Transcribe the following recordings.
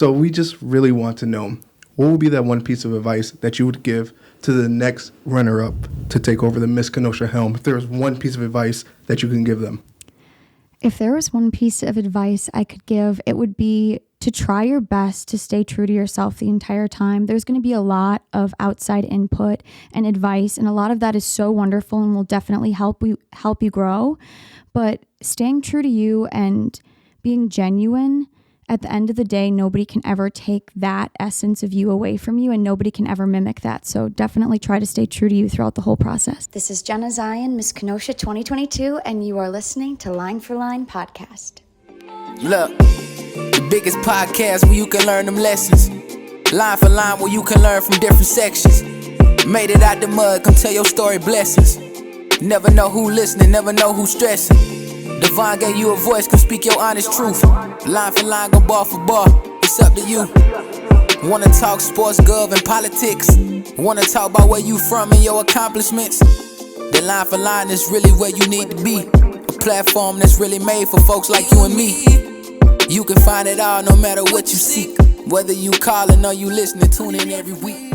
So we just really want to know, what would be that one piece of advice that you would give to the next runner-up to take over the Miss Kenosha helm? If there was one piece of advice that you can give them. If there was one piece of advice I could give, it would be to try your best to stay true to yourself the entire time. There's going to be a lot of outside input and advice, and a lot of that is so wonderful and will definitely help you grow. But staying true to you and being genuine, at the end of the day, nobody can ever take that essence of you away from you, and nobody can ever mimic that. So definitely try to stay true to you throughout the whole process. This is Jenna Zeihen, Miss Kenosha 2022, and you are listening to Line for Line Podcast. Look, the biggest podcast where you can learn them lessons. Line for line where you can learn from different sections. Made it out the mud, come tell your story, blessings. Never know who listening, never know who stressing. Devon gave you a voice, come speak your honest truth. Line for line, go bar for bar, it's up to you. Wanna talk sports, gov, and politics? Wanna talk about where you from and your accomplishments? Then Line for Line is really where you need to be. A platform that's really made for folks like you and me. You can find it all no matter what you seek. Whether you calling or you listening, tune in every week.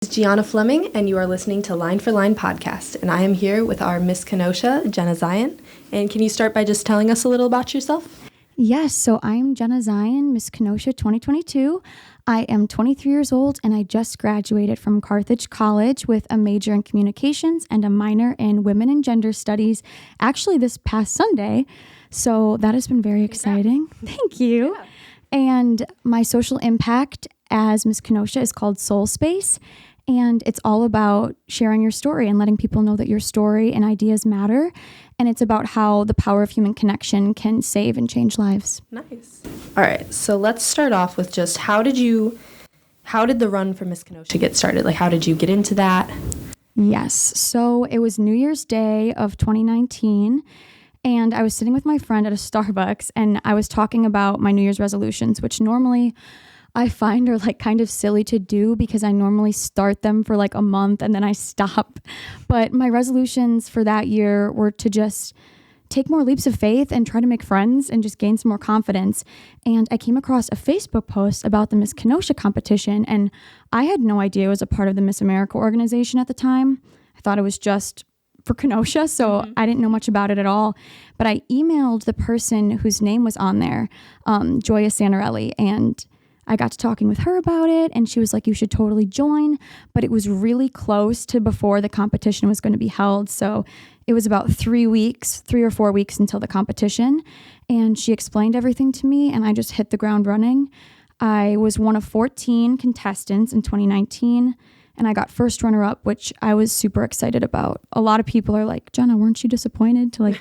This is Gianna Fleming, and you are listening to Line for Line Podcast. And I am here with our Miss Kenosha, Jenna Zeihen. And can you start by just telling us a little about yourself? Yes, so I'm Jenna Zeihen, Miss Kenosha 2022. I am 23 years old, and I just graduated from Carthage College with a major in communications and a minor in women and gender studies, actually this past Sunday. So that has been very exciting. Thank you. Yeah. And my social impact as Miss Kenosha is called Soul Space. And it's all about sharing your story and letting people know that your story and ideas matter. And it's about how the power of human connection can save and change lives. Nice. All right. So let's start off with just how did the run for Miss Kenosha get started? Like, how did you get into that? Yes. So it was New Year's Day of 2019. And I was sitting with my friend at a Starbucks, and I was talking about my New Year's resolutions, which normally I find are like kind of silly to do because I normally start them for like a month and then I stop. But my resolutions for that year were to just take more leaps of faith and try to make friends and just gain some more confidence. And I came across a Facebook post about the Miss Kenosha competition, and I had no idea it was a part of the Miss America organization at the time. I thought it was just for Kenosha, so I didn't know much about it at all. But I emailed the person whose name was on there, Joya Santarelli, and I got to talking with her about it, and she was like, you should totally join. But it was really close to before the competition was going to be held. So it was about 3 or 4 weeks until the competition. And she explained everything to me, and I just hit the ground running. I was one of 14 contestants in 2019, and I got first runner-up, which I was super excited about. A lot of people are like, Jenna, weren't you disappointed to like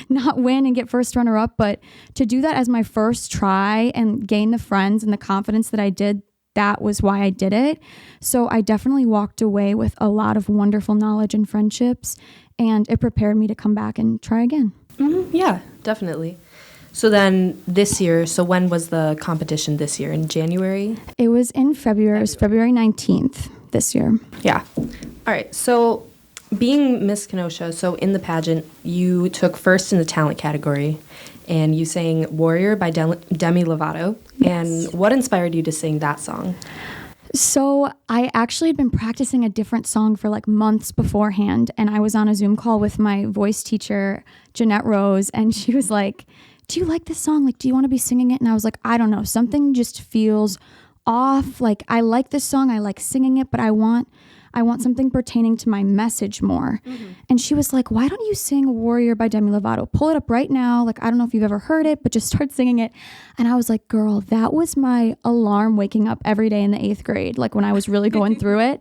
not win and get first runner-up? But to do that as my first try and gain the friends and the confidence that I did, that was why I did it. So I definitely walked away with a lot of wonderful knowledge and friendships, and it prepared me to come back and try again. Mm-hmm. Yeah, definitely. So then this year, so when was the competition this year? In January? It was in February. It was February 19th this year. Yeah. All right. So being Miss Kenosha, so in the pageant, you took first in the talent category, and you sang Warrior by Demi Lovato. Yes. And what inspired you to sing that song? So I actually had been practicing a different song for like months beforehand, and I was on a Zoom call with my voice teacher, Jeanette Rose, and she was like, do you like this song? Like, do you want to be singing it? And I was like, I don't know. Something just feels off. Like, I like this song. I like singing it, but I want something pertaining to my message more. Mm-hmm. And she was like, why don't you sing Warrior by Demi Lovato? Pull it up right now. Like, I don't know if you've ever heard it, but just start singing it. And I was like, girl, that was my alarm waking up every day in the 8th grade, like when I was really going through it.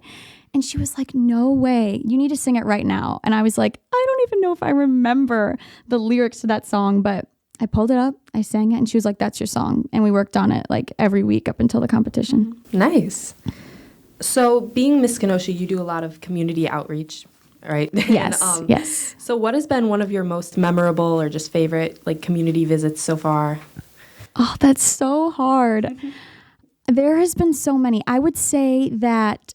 And she was like, no way, you need to sing it right now. And I was like, I don't even know if I remember the lyrics to that song, but I pulled it up, I sang it, and she was like, that's your song. And we worked on it like every week up until the competition. Nice. So being Miss Kenosha, you do a lot of community outreach, right? Yes, and, yes. So what has been one of your most memorable or just favorite like community visits so far? Oh, that's so hard. Mm-hmm. There has been so many. I would say that,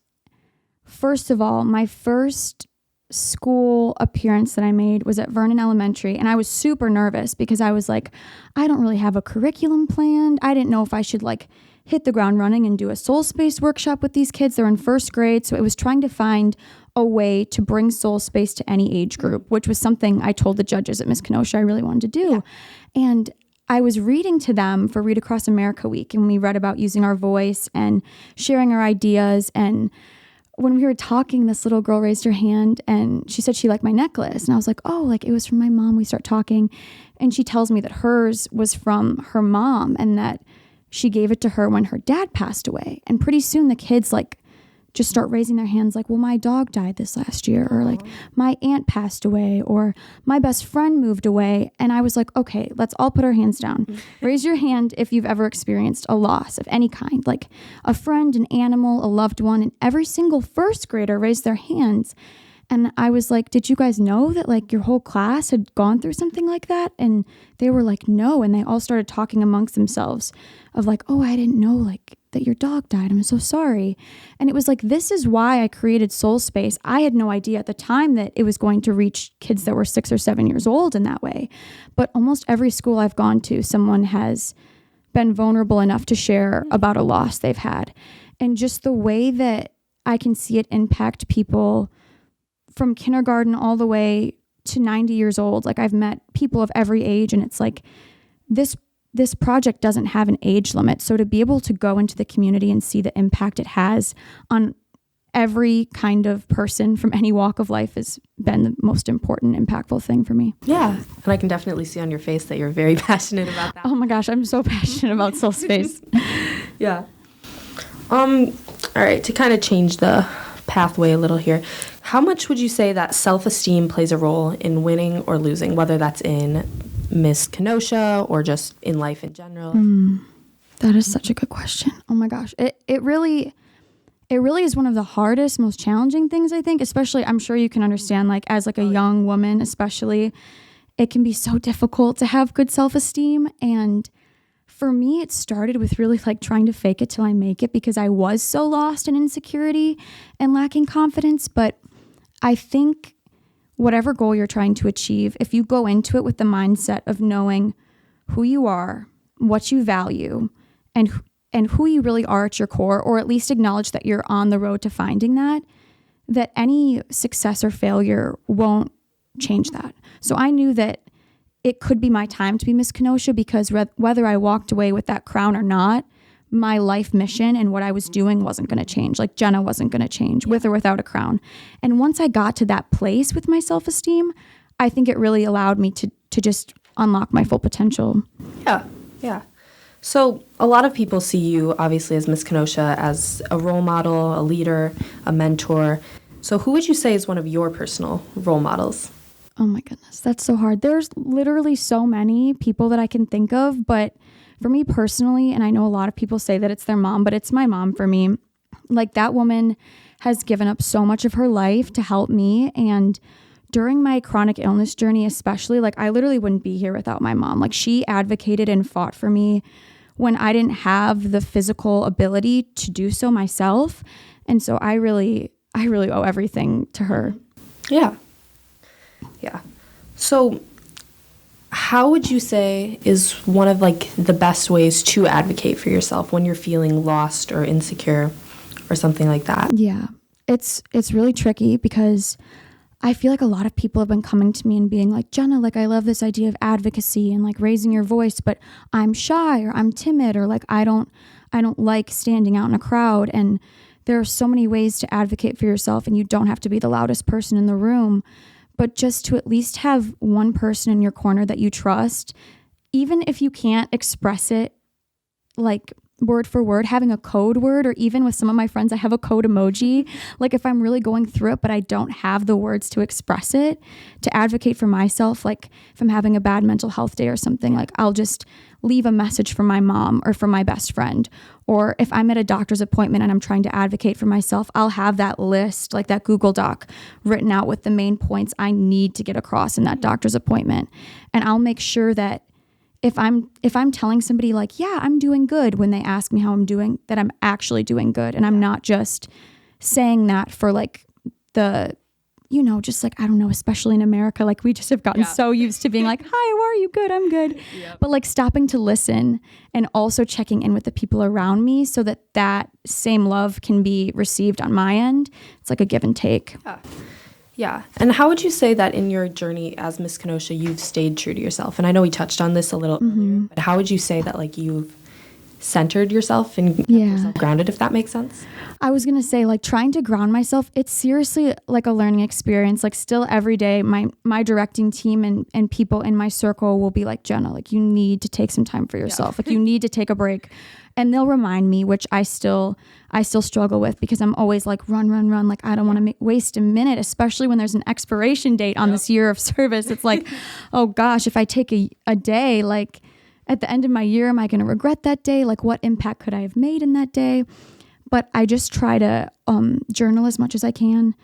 first of all, my first school appearance that I made was at Vernon Elementary, and I was super nervous because I was like, I don't really have a curriculum planned. I didn't know if I should like hit the ground running and do a soul space workshop with these kids. They're in first grade. So it was trying to find a way to bring soul space to any age group, which was something I told the judges at Miss Kenosha I really wanted to do. Yeah. And I was reading to them for Read Across America Week, and we read about using our voice and sharing our ideas. And when we were talking, this little girl raised her hand and she said she liked my necklace. And I was like, oh, like it was from my mom. We start talking. And she tells me that hers was from her mom and that she gave it to her when her dad passed away. And pretty soon the kids like just start raising their hands like, well, my dog died this last year, or like my aunt passed away, or my best friend moved away. And I was like, okay, let's all put our hands down. Raise your hand if you've ever experienced a loss of any kind, like a friend, an animal, a loved one. And every single first grader raised their hands. And I was like, did you guys know that like your whole class had gone through something like that? And they were like, no. And they all started talking amongst themselves of like, oh, I didn't know like that your dog died. I'm so sorry. And it was like, this is why I created Soul Space. I had no idea at the time that it was going to reach kids that were 6 or 7 years old in that way. But almost every school I've gone to, someone has been vulnerable enough to share about a loss they've had. And just the way that I can see it impact people from kindergarten all the way to 90 years old. Like I've met people of every age, and it's like this project doesn't have an age limit. So to be able to go into the community and see the impact it has on every kind of person from any walk of life has been the most important, impactful thing for me. Yeah. And I can definitely see on your face that you're very passionate about that. Oh my gosh, I'm so passionate about Soul Space. Yeah. All right, to kind of change the pathway a little here, how much would you say that self-esteem plays a role in winning or losing, whether that's in Miss Kenosha or just in life in general? That is such a good question. Oh my gosh. It really is one of the hardest, most challenging things, I think, especially I'm sure you can understand, like as like a young woman, especially, it can be so difficult to have good self-esteem. And for me, it started with really like trying to fake it till I make it, because I was so lost in insecurity and lacking confidence. But I think whatever goal you're trying to achieve, if you go into it with the mindset of knowing who you are, what you value, and who you really are at your core, or at least acknowledge that you're on the road to finding that any success or failure won't change that. So I knew that it could be my time to be Miss Kenosha, because whether I walked away with that crown or not, my life mission and what I was doing wasn't going to change. Like Jenna wasn't going to change with or without a crown. And once I got to that place with my self-esteem, I think it really allowed me to just unlock my full potential. Yeah. So a lot of people see you obviously as Miss Kenosha as a role model, a leader, a mentor. So who would you say is one of your personal role models? Oh my goodness, that's so hard. There's literally so many people that I can think of, but for me personally, and I know a lot of people say that it's their mom, but it's my mom for me. Like that woman has given up so much of her life to help me. And during my chronic illness journey, especially, like I literally wouldn't be here without my mom. Like she advocated and fought for me when I didn't have the physical ability to do so myself. And so I really owe everything to her. Yeah. So how would you say is one of like the best ways to advocate for yourself when you're feeling lost or insecure or something like that? Yeah, it's really tricky, because I feel like a lot of people have been coming to me and being like, Jenna, like I love this idea of advocacy and like raising your voice, but I'm shy or I'm timid, or like I don't like standing out in a crowd. And there are so many ways to advocate for yourself, and you don't have to be the loudest person in the room. But just to at least have one person in your corner that you trust, even if you can't express it like word for word, having a code word, or even with some of my friends, I have a code emoji. Like if I'm really going through it, but I don't have the words to express it, to advocate for myself, like if I'm having a bad mental health day or something, like I'll just leave a message for my mom or for my best friend. Or if I'm at a doctor's appointment and I'm trying to advocate for myself, I'll have that list, like that Google Doc, written out with the main points I need to get across in that doctor's appointment. And I'll make sure that if I'm telling somebody like, yeah, I'm doing good, when they ask me how I'm doing, that I'm actually doing good. And I'm not just saying that for like the you know, just like, I don't know, especially in America, like we just have gotten so used to being like, hi, how are you? Good, I'm good. But like stopping to listen and also checking in with the people around me so that that same love can be received on my end. It's like a give and take. Yeah. And how would you say that in your journey as Miss Kenosha, you've stayed true to yourself? And I know we touched on this a little earlier, but how would you say that like you've centered yourself and kept yourself grounded, if that makes sense? I was going to say, like, trying to ground myself, it's seriously like a learning experience. Like, still every day, my directing team and people in my circle will be like, Jenna, like, you need to take some time for yourself. Like, you need to take a break. And they'll remind me, which I still struggle with, because I'm always like, run. Like, I don't want to waste a minute, especially when there's an expiration date on this year of service. It's like, oh gosh, if I take a day, like, at the end of my year, am I going to regret that day? Like, what impact could I have made in that day? But I just try to journal as much as I can,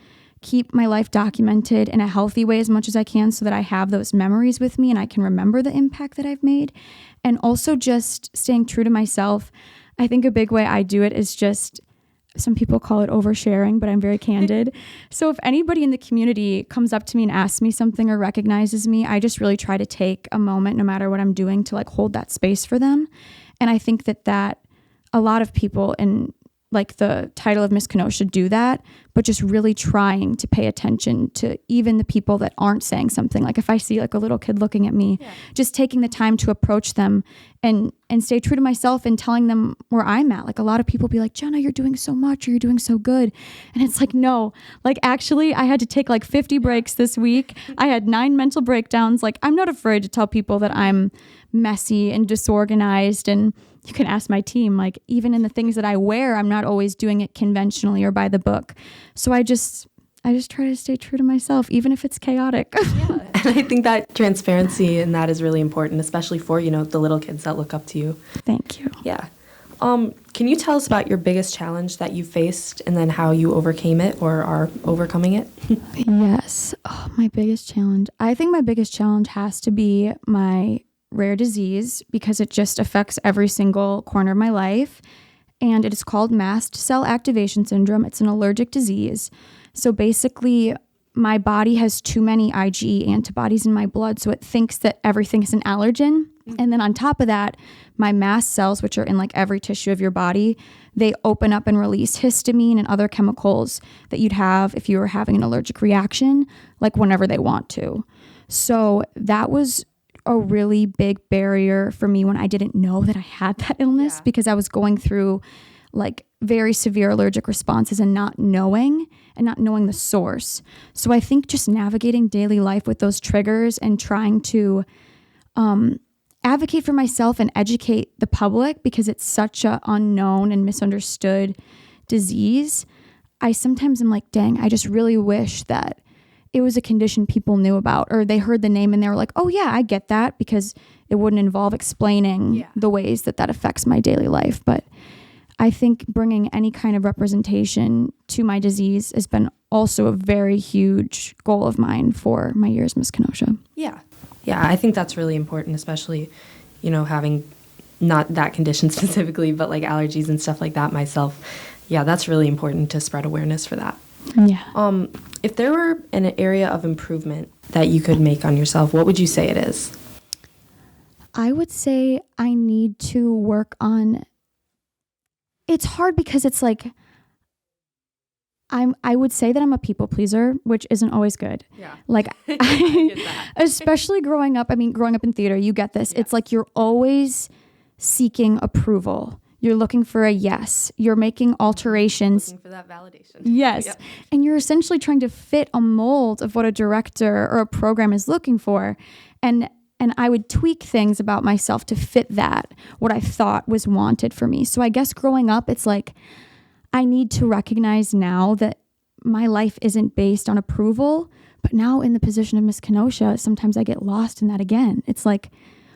keep my life documented in a healthy way as much as I can so that I have those memories with me and I can remember the impact that I've made. And also just staying true to myself. I think a big way I do it is just, some people call it oversharing, but I'm very candid. So if anybody in the community comes up to me and asks me something or recognizes me, I just really try to take a moment, no matter what I'm doing, to like hold that space for them. And I think that a lot of people in like the title of Miss Kenosha do that, but just really trying to pay attention to even the people that aren't saying something. Like if I see like a little kid looking at me, just taking the time to approach them and stay true to myself and telling them where I'm at. Like a lot of people be like, Jenna, you're doing so much, or you're doing so good. And it's like, no, like actually I had to take like 50 breaks this week. I had 9 mental breakdowns. Like I'm not afraid to tell people that I'm messy and disorganized, and you can ask my team, like even in the things that I wear, I'm not always doing it conventionally or by the book. So I just try to stay true to myself, even if it's chaotic. And I think that transparency and that is really important, especially for, you know, the little kids that look up to you. Thank you. Yeah. Can you tell us about your biggest challenge that you faced and then how you overcame it or are overcoming it? Yes. Oh, my biggest challenge. I think my biggest challenge has to be my rare disease, because it just affects every single corner of my life. And it is called mast cell activation syndrome. It's an allergic disease. So basically, my body has too many IgE antibodies in my blood, so it thinks that everything is an allergen. And then on top of that, my mast cells, which are in like every tissue of your body, they open up and release histamine and other chemicals that you'd have if you were having an allergic reaction, like whenever they want to. So that was a really big barrier for me when I didn't know that I had that illness, because I was going through like very severe allergic responses and not knowing the source. So I think just navigating daily life with those triggers and trying to advocate for myself and educate the public, because it's such a unknown and misunderstood disease. I sometimes am like, dang, I just really wish that it was a condition people knew about, or they heard the name and they were like, oh yeah, I get that, because it wouldn't involve explaining the ways that affects my daily life. But I think bringing any kind of representation to my disease has been also a very huge goal of mine for my year as Miss Kenosha. Yeah, I think that's really important, especially, you know, having not that condition specifically, but like allergies and stuff like that myself. Yeah, that's really important to spread awareness for that. Yeah. If there were an area of improvement that you could make on yourself, what would you say it is? I would say I need to work on, it's hard because it's like, I would say that I'm a people pleaser, which isn't always good. Yeah. Like, I get that. especially growing up in theater, you get this. Yeah. It's like you're always seeking approval. You're looking for a yes. You're making alterations. Looking for that validation. Yes. Yep. And you're essentially trying to fit a mold of what a director or a program is looking for. And I would tweak things about myself to fit that, what I thought was wanted for me. So I guess growing up, it's like, I need to recognize now that my life isn't based on approval. But now in the position of Miss Kenosha, sometimes I get lost in that again. It's like,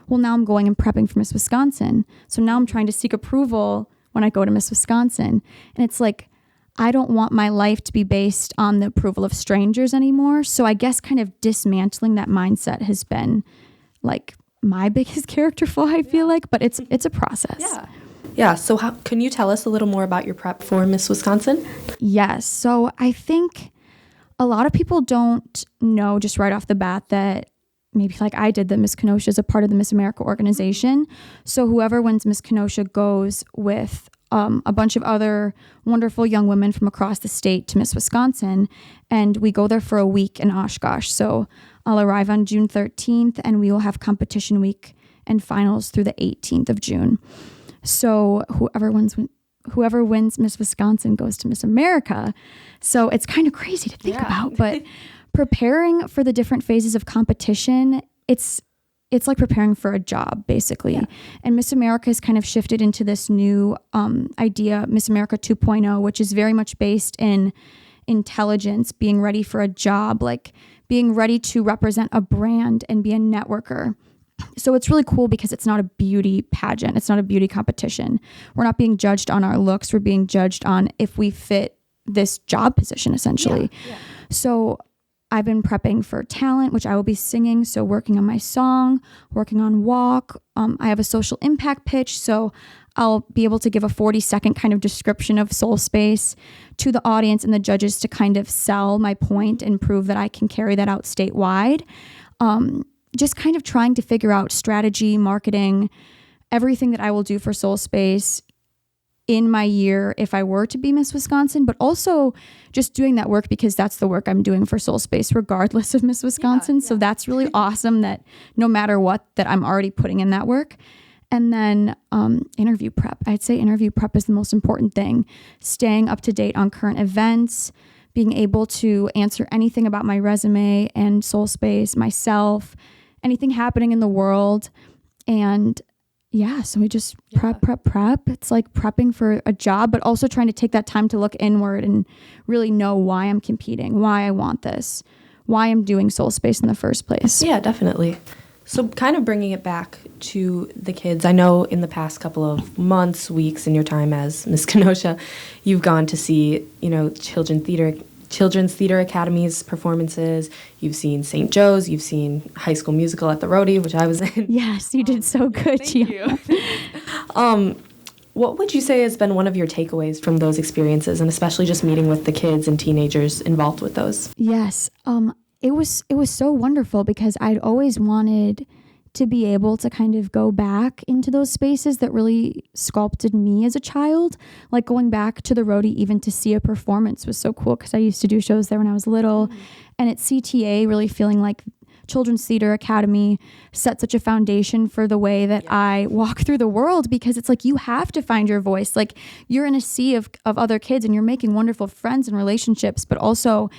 well, now I'm going and prepping for Miss Wisconsin. So now I'm trying to seek approval when I go to Miss Wisconsin. And it's like, I don't want my life to be based on the approval of strangers anymore. So I guess kind of dismantling that mindset has been like my biggest character flaw, I feel like, but it's a process. Yeah. So can you tell us a little more about your prep for Miss Wisconsin? Yes. So I think a lot of people don't know just right off the bat that maybe like I did, that Miss Kenosha is a part of the Miss America organization. So whoever wins Miss Kenosha goes with a bunch of other wonderful young women from across the state to Miss Wisconsin. And we go there for a week in Oshkosh. So I'll arrive on June 13th and we will have competition week and finals through the 18th of June. So whoever wins Miss Wisconsin goes to Miss America. So it's kind of crazy to think about, but preparing for the different phases of competition, it's like preparing for a job, basically. Yeah. And Miss America has kind of shifted into this new idea, Miss America 2.0, which is very much based in intelligence, being ready for a job, like being ready to represent a brand and be a networker. So it's really cool because it's not a beauty pageant. It's not a beauty competition. We're not being judged on our looks. We're being judged on if we fit this job position, essentially. Yeah. So I've been prepping for talent, which I will be singing. So working on my song, working on walk. I have a social impact pitch. So I'll be able to give a 40-second kind of description of Soul Space to the audience and the judges to kind of sell my point and prove that I can carry that out statewide. Just kind of trying to figure out strategy, marketing, everything that I will do for Soul Space in my year if I were to be Miss Wisconsin, but also just doing that work because that's the work I'm doing for Soul Space regardless of Miss Wisconsin. Yeah. So that's really awesome that no matter what, that I'm already putting in that work. And then interview prep. I'd say interview prep is the most important thing. Staying up to date on current events, being able to answer anything about my resume and Soul Space, myself, anything happening in the world. And yeah, so we just prep. It's like prepping for a job, but also trying to take that time to look inward and really know why I'm competing, why I want this, why I'm doing Soul Space in the first place. Yeah, definitely. So kind of bringing it back to the kids, I know in the past couple of months, weeks in your time as Miss Kenosha, you've gone to see, Children's Theater Academy's performances. You've seen St. Joe's. You've seen High School Musical at the Rhodey, which I was in. Yes, you did so good, Gianna. Thank you. What would you say has been one of your takeaways from those experiences, and especially just meeting with the kids and teenagers involved with those? Yes, it was so wonderful because I'd always wanted to be able to kind of go back into those spaces that really sculpted me as a child. Like going back to the Rhodey even to see a performance was so cool because I used to do shows there when I was little. Mm-hmm. And at CTA, really feeling like Children's Theater Academy set such a foundation for the way that I walk through the world, because it's like you have to find your voice. Like you're in a sea of other kids and you're making wonderful friends and relationships, but also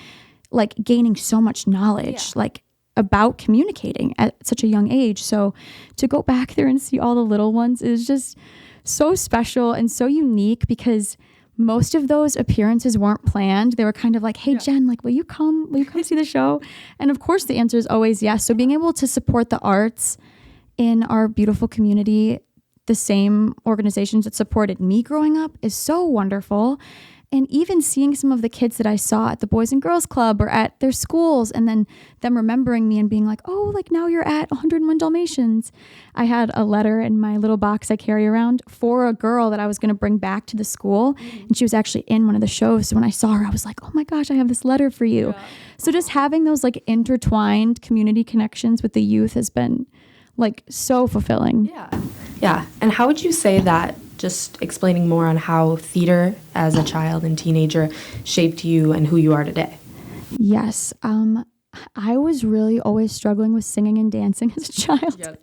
like gaining so much knowledge. Like about communicating at such a young age. So to go back there and see all the little ones is just so special and so unique because most of those appearances weren't planned. They were kind of like, hey, Jen, like, will you come see the show? And of course the answer is always yes. So being able to support the arts in our beautiful community, the same organizations that supported me growing up, is so wonderful. And even seeing some of the kids that I saw at the Boys and Girls Club or at their schools, and then them remembering me and being like, oh, like now you're at 101 Dalmatians. I had a letter in my little box I carry around for a girl that I was going to bring back to the school. Mm-hmm. And she was actually in one of the shows. So when I saw her, I was like, oh my gosh, I have this letter for you. Yeah. So just having those like intertwined community connections with the youth has been like so fulfilling. Yeah. Yeah. And how would you say that, just explaining more on how theater as a child and teenager shaped you and who you are today? Yes. I was really always struggling with singing and dancing as a child. Yep.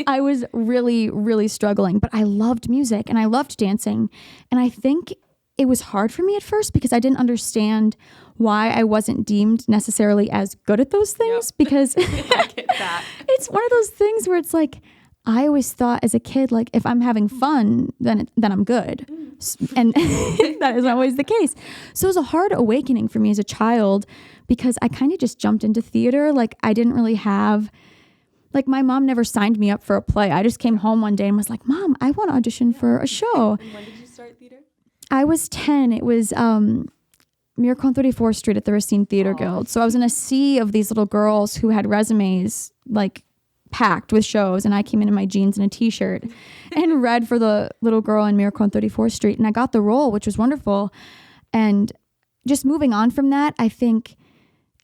I was really, really struggling, but I loved music and I loved dancing. And I think it was hard for me at first because I didn't understand why I wasn't deemed necessarily as good at those things. Yep. Because I get that. It's one of those things where it's like, I always thought as a kid, like, if I'm having fun, then I'm good. And that isn't always the case. So it was a hard awakening for me as a child because I kind of just jumped into theater. Like, I didn't really have, like, my mom never signed me up for a play. I just came home one day and was like, Mom, I want to audition for a show. And when did you start theater? I was 10. It was Miracle on 34th Street at the Racine Theater Guild. So I was in a sea of these little girls who had resumes, like, packed with shows, and I came in my jeans and a t-shirt and read for the little girl in Miracle on 34th Street, and I got the role, which was wonderful. And just moving on from that, I think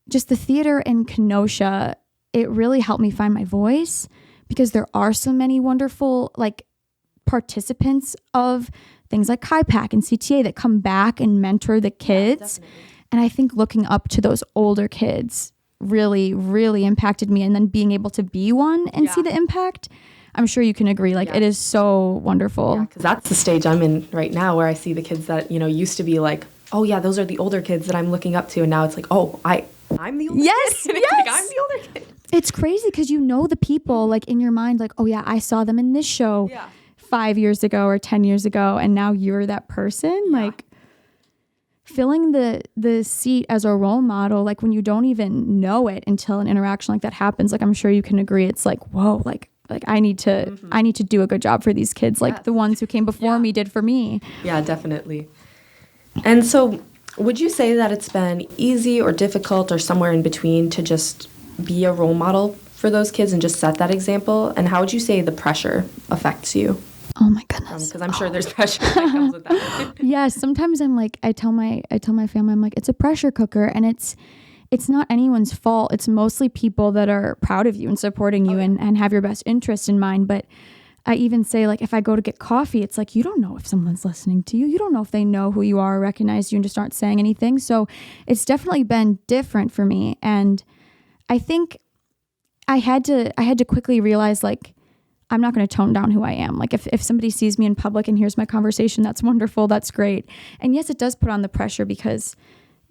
just the theater in Kenosha, it really helped me find my voice because there are so many wonderful like participants of things like KIPAC and CTA that come back and mentor the kids. Yeah, and I think looking up to those older kids really, really impacted me. And then being able to be one and see the impact, I'm sure you can agree. Like it is so wonderful. Because that's the stage I'm in right now where I see the kids that, you know, used to be like, oh yeah, those are the older kids that I'm looking up to. And now it's like, oh, I'm the older kid. Yes. Like, I'm the older kid. It's crazy because you know the people like in your mind, like, oh yeah, I saw them in this show 5 years ago or 10 years ago. And now you're that person. Like filling the seat as a role model, like when you don't even know it until an interaction like that happens, like I'm sure you can agree. It's like, whoa, like I need to do a good job for these kids. Like the ones who came before me did for me. Yeah, definitely. And so would you say that it's been easy or difficult or somewhere in between to just be a role model for those kids and just set that example? And how would you say the pressure affects you? Oh my goodness. Because I'm sure there's pressure that comes with that. Yes, sometimes I'm like, I tell my family, I'm like, it's a pressure cooker, and it's not anyone's fault. It's mostly people that are proud of you and supporting you and have your best interest in mind. But I even say, like, if I go to get coffee, it's like, you don't know if someone's listening to you. You don't know if they know who you are or recognize you and just aren't saying anything. So it's definitely been different for me. And I think I had to quickly realize, like, I'm not going to tone down who I am. Like if somebody sees me in public and hears my conversation, that's wonderful. That's great. And yes, it does put on the pressure because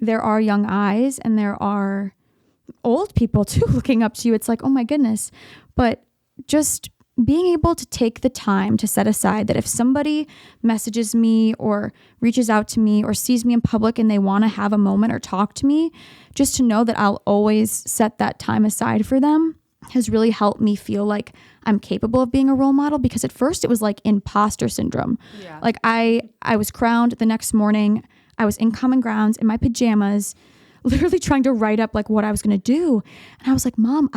there are young eyes and there are old people too looking up to you. It's like, oh my goodness. But just being able to take the time to set aside that if somebody messages me or reaches out to me or sees me in public and they want to have a moment or talk to me, just to know that I'll always set that time aside for them has really helped me feel like I'm capable of being a role model, because at first it was like imposter syndrome. Yeah. Like I was crowned the next morning. I was in Common Grounds in my pajamas, literally trying to write up like what I was going to do. And I was like, Mom,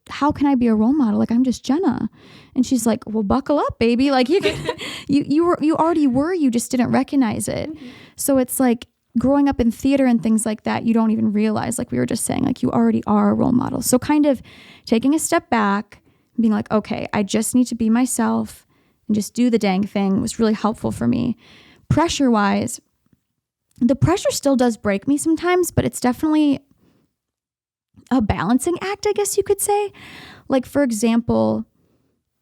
how can I be a role model? Like, I'm just Jenna. And she's like, well, buckle up, baby. Like you already were, you just didn't recognize it. Mm-hmm. So it's like, growing up in theater and things like that, you don't even realize, like we were just saying, like you already are a role model. So kind of taking a step back and being like, okay, I just need to be myself and just do the dang thing was really helpful for me. Pressure-wise, the pressure still does break me sometimes, but it's definitely a balancing act, I guess you could say. Like, for example,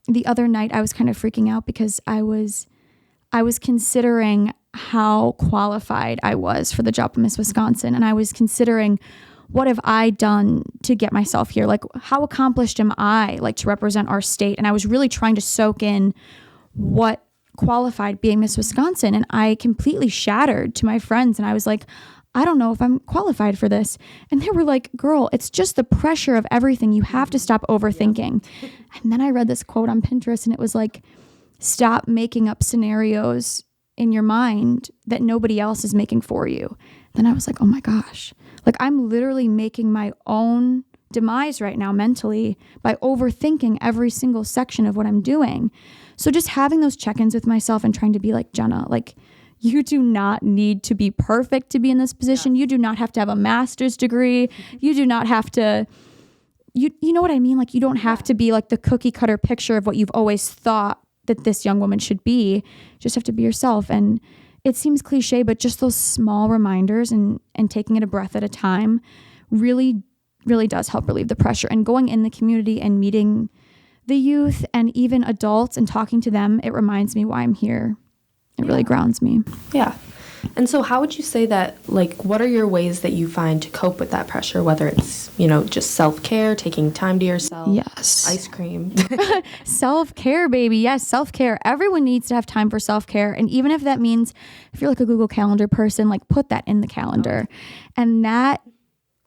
the other night I was kind of freaking out because I was considering how qualified I was for the job of Miss Wisconsin. And I was considering, what have I done to get myself here? Like, how accomplished am I, like, to represent our state? And I was really trying to soak in what qualified being Miss Wisconsin. And I completely shattered to my friends. And I was like, I don't know if I'm qualified for this. And they were like, girl, it's just the pressure of everything. You have to stop overthinking. Yeah. And then I read this quote on Pinterest, and it was like, stop making up scenarios in your mind that nobody else is making for you. Then I was like, oh my gosh, like I'm literally making my own demise right now mentally by overthinking every single section of what I'm doing. So just having those check-ins with myself and trying to be like, Jenna, like, you do not need to be perfect to be in this position. You do not have to have a master's degree. You do not have to, you know what I mean? Like, you don't have to be like the cookie cutter picture of what you've always thought that this young woman should be. You just have to be yourself. And it seems cliche, but just those small reminders and taking it a breath at a time really, really does help relieve the pressure. And going in the community and meeting the youth and even adults and talking to them, it reminds me why I'm here. It really grounds me. Yeah. And so how would you say that, like, what are your ways that you find to cope with that pressure, whether it's, you know, just self-care, taking time to yourself, yes, ice cream, self-care, baby. Yes. Self-care. Everyone needs to have time for self-care. And even if that means, if you're like a Google Calendar person, like, put that in the calendar. Okay. And that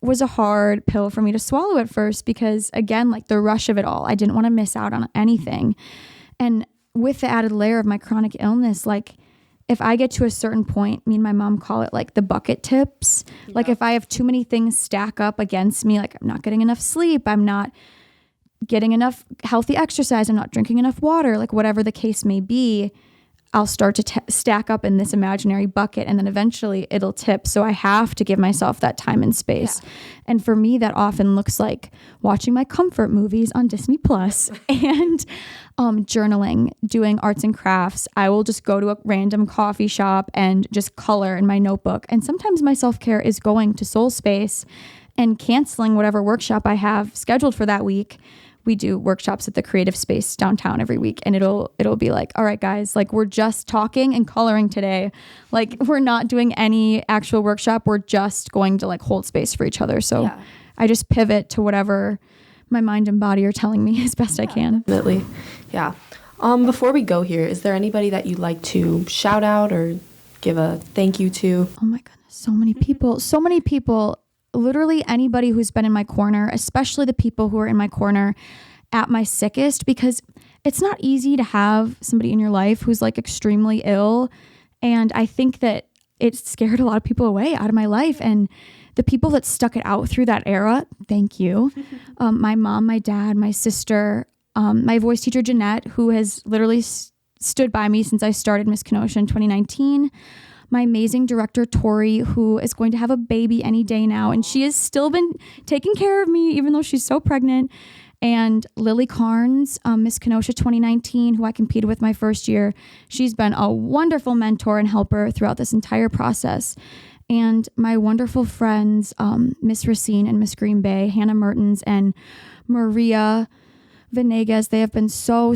was a hard pill for me to swallow at first, because again, like the rush of it all, I didn't want to miss out on anything. And with the added layer of my chronic illness, like, if I get to a certain point, me and my mom call it like the bucket tips. Yeah. Like, if I have too many things stack up against me, like I'm not getting enough sleep, I'm not getting enough healthy exercise, I'm not drinking enough water, like whatever the case may be, I'll start to stack up in this imaginary bucket, and then eventually it'll tip. So I have to give myself that time and space. Yeah. And for me, that often looks like watching my comfort movies on Disney Plus and journaling, doing arts and crafts. I will just go to a random coffee shop and just color in my notebook. And sometimes my self-care is going to Soul Space and canceling whatever workshop I have scheduled for that week. We do workshops at the Creative Space downtown every week, and it'll be like, all right, guys, like we're just talking and coloring today. Like we're not doing any actual workshop. We're just going to like hold space for each other. So I just pivot to whatever my mind and body are telling me as best I can. Definitely. Yeah. Before we go here, is there anybody that you'd like to shout out or give a thank you to? Oh my goodness, so many people. Literally anybody who's been in my corner, especially the people who are in my corner at my sickest, because it's not easy to have somebody in your life who's like extremely ill. And I think that it scared a lot of people away out of my life. And the people that stuck it out through that era, thank you. My mom, my dad, my sister, my voice teacher, Jeanette, who has literally stood by me since I started Miss Kenosha in 2019. My amazing director, Tori, who is going to have a baby any day now. And she has still been taking care of me, even though she's so pregnant. And Lily Carnes, Miss Kenosha 2019, who I competed with my first year. She's been a wonderful mentor and helper throughout this entire process. And my wonderful friends, Miss Racine and Miss Green Bay, Hannah Mertens and Maria Venegas, they have been so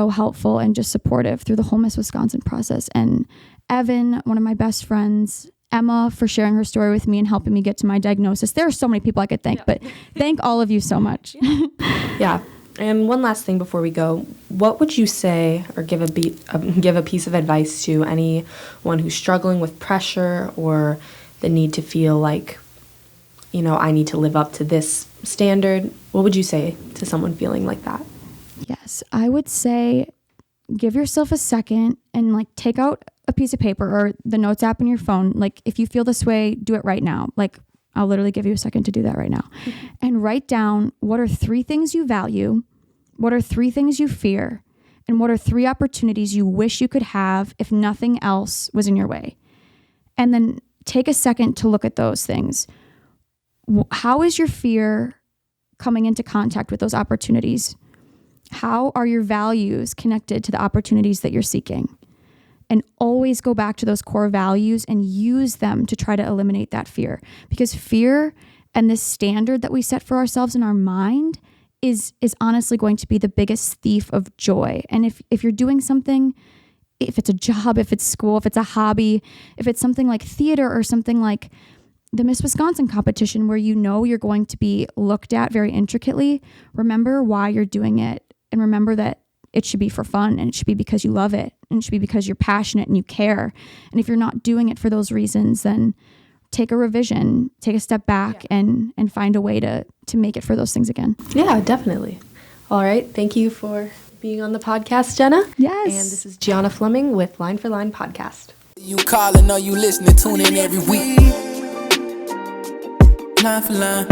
helpful and just supportive through the whole Miss Wisconsin process. And Evan, one of my best friends, Emma, for sharing her story with me and helping me get to my diagnosis. There are so many people I could thank, but thank all of you so much. Yeah. And one last thing before we go, what would you say or give a piece of advice to anyone who's struggling with pressure or the need to feel like, I need to live up to this standard? What would you say to someone feeling like that? Yes, I would say give yourself a second and like take out a piece of paper or the notes app on your phone. Like if you feel this way, do it right now. Like I'll literally give you a second to do that right now. And write down what are 3 things you value, what are 3 things you fear, and what are 3 opportunities you wish you could have if nothing else was in your way. And then take a second to look at those things. How is your fear coming into contact with those opportunities? How are your values connected to the opportunities that you're seeking? And always go back to those core values and use them to try to eliminate that fear. Because fear and this standard that we set for ourselves in our mind is honestly going to be the biggest thief of joy. And if you're doing something, if it's a job, if it's school, if it's a hobby, if it's something like theater or something like the Miss Wisconsin competition where you're going to be looked at very intricately, remember why you're doing it. And remember that it should be for fun and it should be because you love it and it should be because you're passionate and you care. And if you're not doing it for those reasons, then take a revision, take a step back and find a way to make it for those things again. Yeah, definitely. All right. Thank you for being on the podcast, Jenna. Yes. And this is Gianna Fleming with Line for Line Podcast. You calling or you listening, tune in every week. Line for line.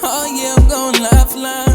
Oh yeah, I'm going line for line.